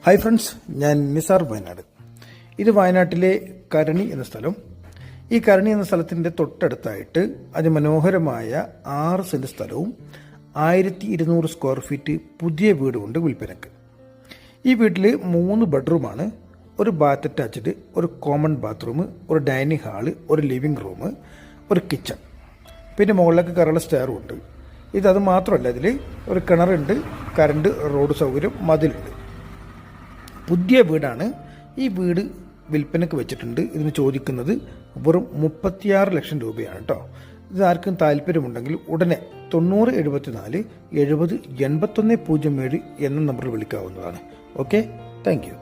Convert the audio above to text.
Hi friends, ഞാൻ നിസാർ വയനാട്. ഇത് വയനാട്ടിലെ കരണി എന്ന സ്ഥലം. ഈ കരണി എന്ന സ്ഥലത്തിൻ്റെ തൊട്ടടുത്തായിട്ട് അതിമനോഹരമായ 6 സെൻറ് സ്ഥലവും 1200 സ്ക്വയർ ഫീറ്റ് പുതിയ വീടുമുണ്ട് വിൽപ്പനക്ക്. ഈ വീട്ടിൽ 3 ബെഡ്റൂമാണ്, ഒരു ബാത്ത് അറ്റാച്ച്ഡ്, ഒരു കോമൺ ബാത്റൂം, ഒരു ഡൈനിങ് ഹാള്, ഒരു ലിവിങ് റൂം, ഒരു കിച്ചൺ, പിന്നെ മുകളിലേക്ക് കയറുള്ള സ്റ്റെയറും ഉണ്ട്. അത് മാത്രമല്ല, ഇതിൽ ഒരു കിണറുണ്ട്, കറണ്ട്, റോഡ് സൗകര്യം, മതിലുണ്ട്. പുതിയ വീടാണ്. ഈ വീട് വിൽപ്പനക്ക് വെച്ചിട്ടുണ്ട്. ഇതിന് ചോദിക്കുന്നത് വെറും 36 ലക്ഷം രൂപയാണ് കേട്ടോ. ഇത് ആർക്കും താല്പര്യമുണ്ടെങ്കിൽ ഉടനെ 9074 70 8107 എന്ന നമ്പറിൽ വിളിക്കാവുന്നതാണ്. Okay, thank U.